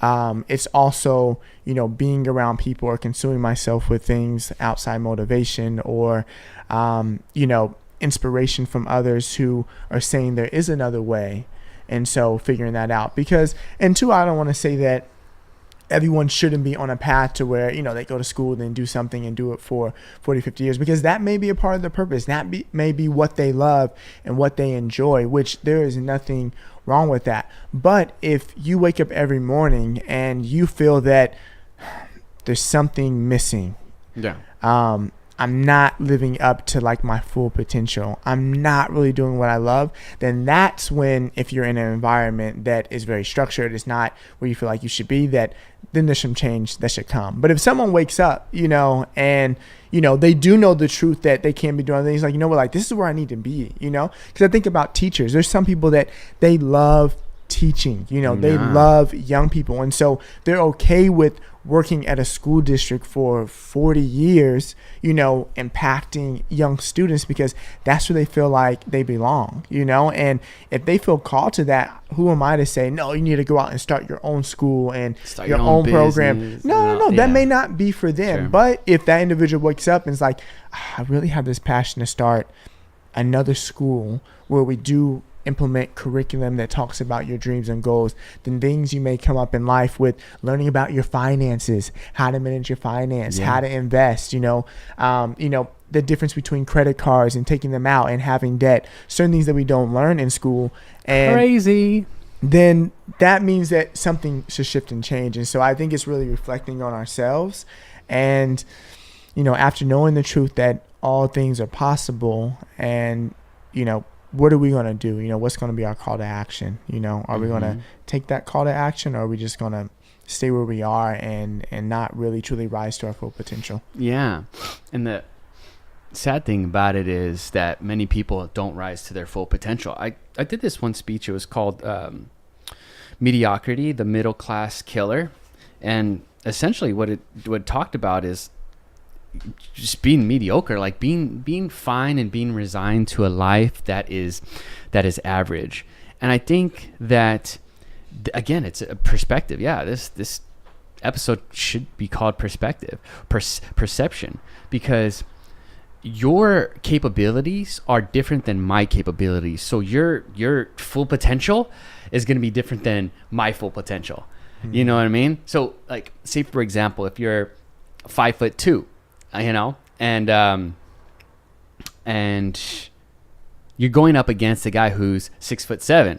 It's also, being around people or consuming myself with things outside motivation, or, inspiration from others who are saying there is another way. And so figuring that out, because, and two, I don't want to say that everyone shouldn't be on a path to where, they go to school, then do something and do it for 40, 50 years, because that may be a part of the purpose. That may be what they love and what they enjoy, which there is nothing wrong with that. But if you wake up every morning and you feel that there's something missing, I'm not living up to like my full potential, I'm not really doing what I love, then that's when, if you're in an environment that is very structured, it's not where you feel like you should be, then there's some change that should come. But if someone wakes up, and they do know the truth that they can't be doing things, like, like, this is where I need to be, because I think about teachers. There's some people that they love teaching, they love young people, and so they're okay with working at a school district for 40 years, impacting young students, because that's where they feel like they belong, and if they feel called to that, who am I to say, no, you need to go out and start your own school and start your own program. No, that may not be for them. Sure. But if that individual wakes up and is like, I really have this passion to start another school where we do implement curriculum that talks about your dreams and goals, then things you may come up in life with, learning about your finances, how to manage your finance, how to invest, the difference between credit cards and taking them out and having debt, certain things that we don't learn in school. And crazy. Then that means that something should shift and change. And so I think it's really reflecting on ourselves, and after knowing the truth that all things are possible, and what are we going to do? What's going to be our call to action? Are we going to take that call to action, or are we just going to stay where we are and not really truly rise to our full potential? Yeah. And the sad thing about it is that many people don't rise to their full potential. I did this one speech. It was called Mediocrity, the Middle Class Killer. And essentially what it talked about is just being mediocre, like being fine and being resigned to a life that is average. And I think that, again, it's a perspective. This episode should be called perception, because your capabilities are different than my capabilities. So your full potential is going to be different than my full potential. Mm-hmm. You know what I mean? So, like, say for example, if you're 5'2", and you're going up against a guy who's 6'7".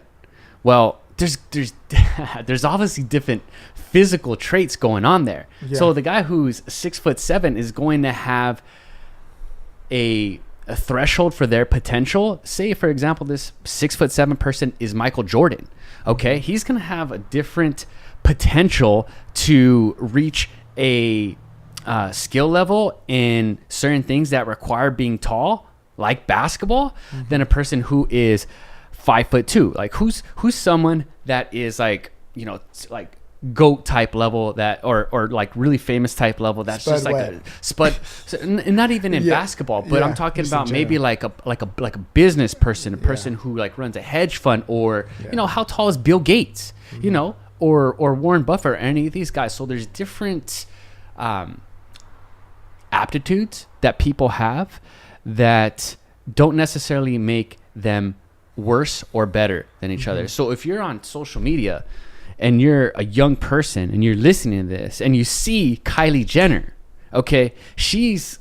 Well, there's obviously different physical traits going on there. Yeah. So the guy who's 6'7" is going to have a threshold for their potential. Say, for example, this 6'7" person is Michael Jordan. Okay, he's going to have a different potential to reach a skill level in certain things that require being tall, like basketball, than a person who is 5'2". Like who's someone that is like, like GOAT type level, that or like really famous type level, that's Spud just like wet. A spud, and not even in basketball, but I'm talking about maybe like a business person, a person who like runs a hedge fund, or how tall is Bill Gates, or Warren Buffett, or any of these guys. So there's different aptitudes that people have that don't necessarily make them worse or better than each other. So if you're on social media and you're a young person and you're listening to this and you see Kylie Jenner, okay, she's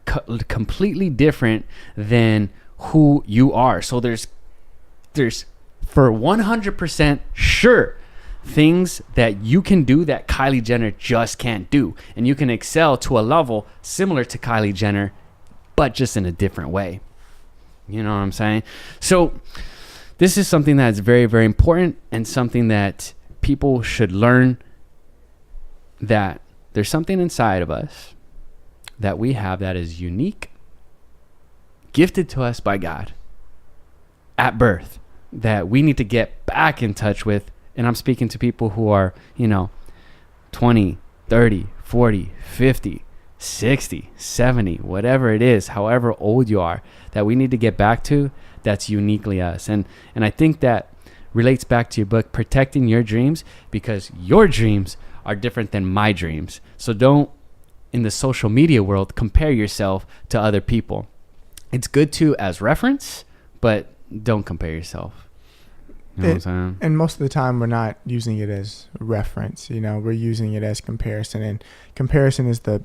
completely different than who you are. So there's for 100% sure things that you can do that Kylie Jenner just can't do, and you can excel to a level similar to Kylie Jenner, but just in a different way. You know what I'm saying? So this is something that's very, very important, and something that people should learn, that there's something inside of us that we have that is unique, gifted to us by God at birth, that we need to get back in touch with. And I'm speaking to people who are, 20, 30, 40, 50, 60, 70, whatever it is, however old you are, that we need to get back to, that's uniquely us. And I think that relates back to your book, Protecting Your Dreams, because your dreams are different than my dreams. So don't, in the social media world, compare yourself to other people. It's good to as reference, but don't compare yourself. You know what I'm saying? And most of the time we're not using it as reference, we're using it as comparison, and comparison is the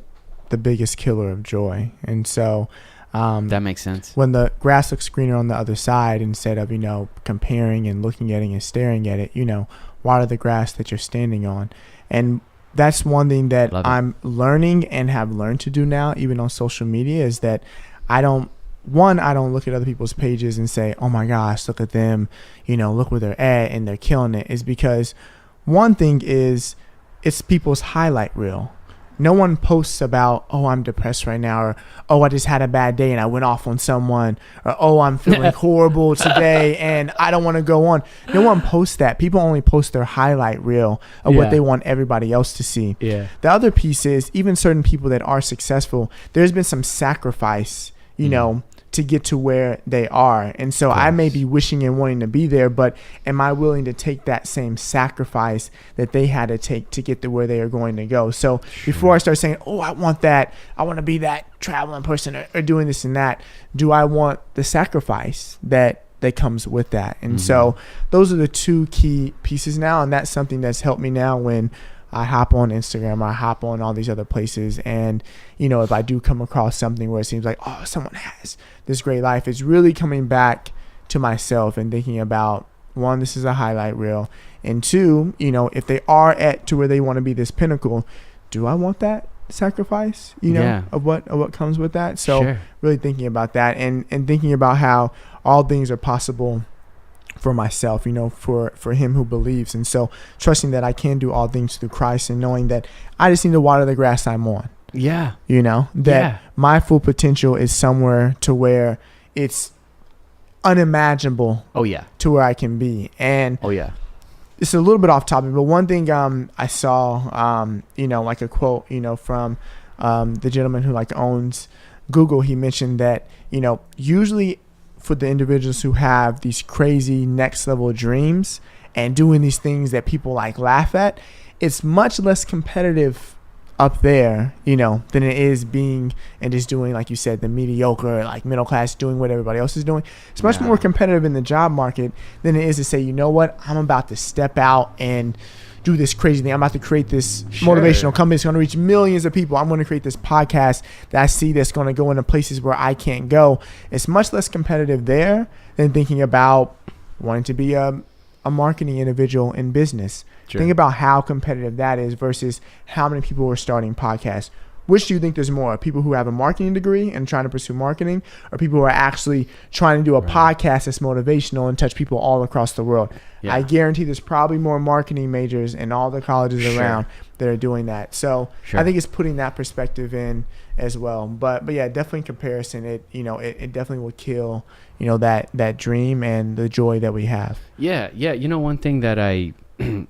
biggest killer of joy. And so that makes sense. When the grass looks greener on the other side, instead of comparing and looking at it and staring at it, water the grass that you're standing on. And that's one thing that I'm learning and have learned to do now, even on social media, is that I don't look at other people's pages and say, oh my gosh, look at them, look where they're at and they're killing it. Is because one thing is, it's people's highlight reel. No one posts about, oh, I'm depressed right now, or, oh, I just had a bad day and I went off on someone, or, oh, I'm feeling horrible today and I don't want to go on. No one posts that. People only post their highlight reel of what they want everybody else to see. Yeah. The other piece is, even certain people that are successful, there's been some sacrifice, to get to where they are. And so I may be wishing and wanting to be there, but am I willing to take that same sacrifice that they had to take to get to where they are going to go? So before I start saying, oh, I want that, I want to be that traveling person, or doing this and that, do I want the sacrifice that comes with that? And so those are the two key pieces now. And that's something that's helped me now when I hop on Instagram, or I hop on all these other places, and if I do come across something where it seems like, oh, someone has this great life, it's really coming back to myself and thinking about, one, this is a highlight reel, and two, if they are to where they want to be, this pinnacle, do I want that sacrifice, of what comes with that? So really thinking about that, and thinking about how all things are possible for myself, for him who believes. And so trusting that I can do all things through Christ, and knowing that I just need to water the grass I'm on. Yeah. My full potential is somewhere to where it's unimaginable. Oh yeah. To where I can be. And oh yeah. It's a little bit off topic, but one thing I saw, like a quote, from the gentleman who owns Google. He mentioned that, usually for the individuals who have these crazy next level dreams and doing these things that people laugh at, it's much less competitive up there, than it is being and just doing, like you said, the mediocre, middle class, doing what everybody else is doing. It's much more competitive in the job market than it is to say, you know what, I'm about to step out and do this crazy thing. I'm about to create this motivational company. It's going to reach millions of people. I'm going to create this podcast that I see that's going to go into places where I can't go. It's much less competitive there than thinking about wanting to be a marketing individual in business. Sure. Think about how competitive that is versus how many people are starting podcasts. Which do you think there's more? People who have a marketing degree and trying to pursue marketing, or people who are actually trying to do a podcast that's motivational and touch people all across the world? Yeah. I guarantee there's probably more marketing majors in all the colleges around that are doing that. So I think it's putting that perspective in as well. But yeah, definitely in comparison, it definitely will kill, that dream and the joy that we have. Yeah. One thing that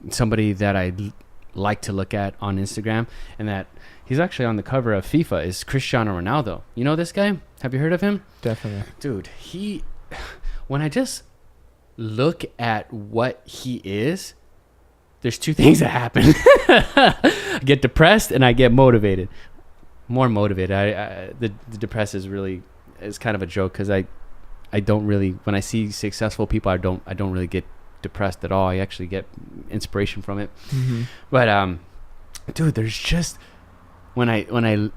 somebody that I like to look at on Instagram, and that he's actually on the cover of FIFA, is Cristiano Ronaldo. You know this guy? Have you heard of him? Definitely. Dude, when I just look at what he is, there's two things that happen. I get depressed and I get motivated. More motivated. The depressed is kind of a joke, because I don't really, when I see successful people, I don't really get depressed at all. I actually get inspiration from it. Mm-hmm. But dude, there's just when I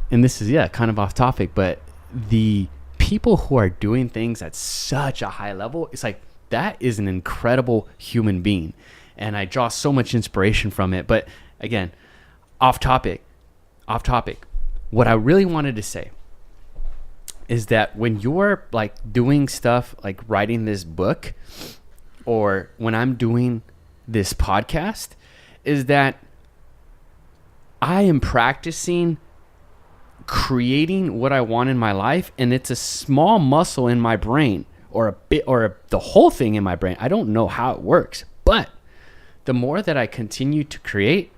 and this is kind of off topic, but the people who are doing things at such a high level, it's like, that is an incredible human being. And I draw so much inspiration from it. But again, off topic. What I really wanted to say is that when you're like doing stuff like writing this book, or when I'm doing this podcast, is that I am practicing creating what I want in my life, and it's a small muscle in my brain, or a bit, or the whole thing in my brain. I don't know how it works, but the more that I continue to create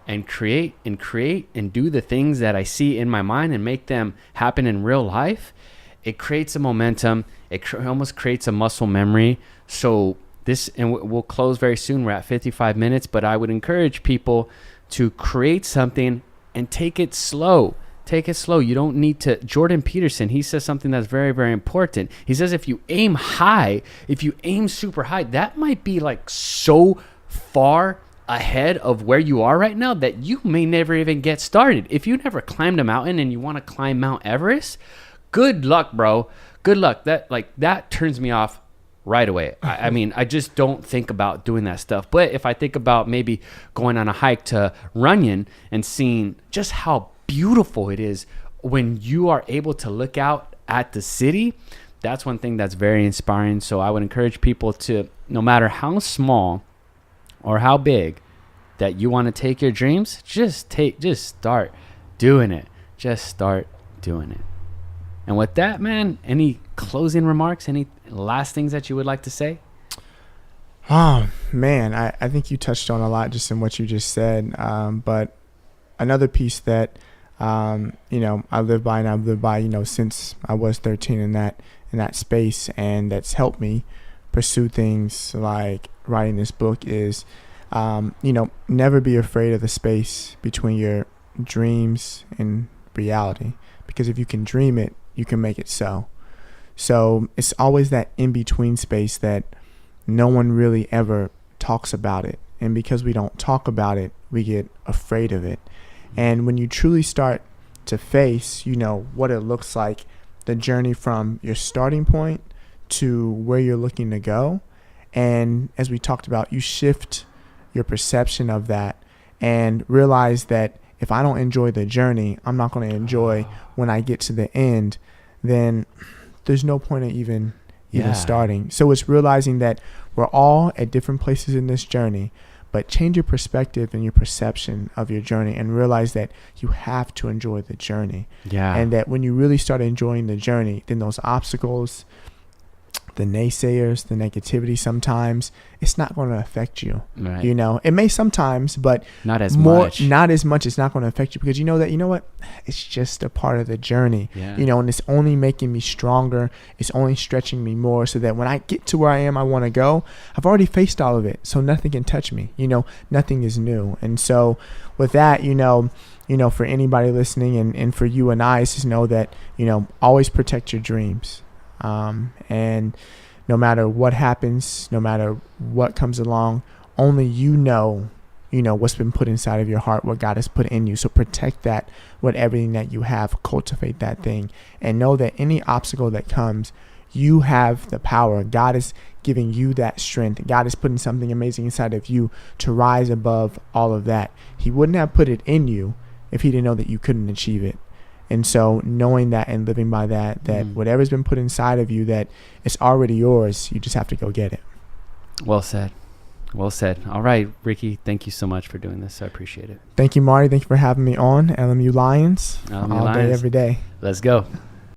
and do the things that I see in my mind and make them happen in real life, it creates a momentum. It almost creates a muscle memory. So this, and we'll close very soon. We're at 55 minutes, but I would encourage people to create something and take it slow. Take it slow. You don't need to. Jordan Peterson, he says something that's very, very important. He says if you aim high, if you aim super high, that might be like so far ahead of where you are right now that you may never even get started. If you never climbed a mountain and you want to climb Mount Everest, good luck, bro. Good luck. That turns me off right away. I mean, I just don't think about doing that stuff. But if I think about maybe going on a hike to Runyon and seeing just how beautiful it is when you are able to look out at the city, that's one thing that's very inspiring. So I would encourage people to, no matter how small or how big that you want to take your dreams, just start doing it. Just start doing it. And with that, man, any closing remarks, any last things that you would like to say? Oh, man, I think you touched on a lot just in what you just said. But another piece that, I live by, and I've lived by, since I was 13 in that space, and that's helped me pursue things like writing this book is, never be afraid of the space between your dreams and reality, because if you can dream it, you can make it so. So it's always that in-between space that no one really ever talks about it. And because we don't talk about it, we get afraid of it. And when you truly start to face, what it looks like, the journey from your starting point to where you're looking to go. And as we talked about, you shift your perception of that and realize that if I don't enjoy the journey, I'm not going to enjoy when I get to the end, then there's no point of even starting. So it's realizing that we're all at different places in this journey, but change your perspective and your perception of your journey and realize that you have to enjoy the journey. Yeah. And that when you really start enjoying the journey, then those obstacles, the naysayers, the negativity, sometimes it's not going to affect you. Right. It may sometimes, but not as much. It's not going to affect you because it's just a part of the journey. Yeah. And it's only making me stronger. It's only stretching me more so that when I get to where I want to go, I've already faced all of it. So nothing can touch me. Nothing is new. And so with that, for anybody listening and for you and I, just know that, always protect your dreams. And no matter what happens, no matter what comes along, only what's been put inside of your heart, what God has put in you. So protect that with everything that you have, cultivate that thing, and know that any obstacle that comes, you have the power. God is giving you that strength. God is putting something amazing inside of you to rise above all of that. He wouldn't have put it in you if he didn't know that you couldn't achieve it. And so knowing that and living by that whatever's been put inside of you, that it's already yours, you just have to go get it. Well said. Well said. All right, Ricky, thank you so much for doing this. I appreciate it. Thank you, Marty. Thank you for having me on LMU Lions all day, every day. Let's go.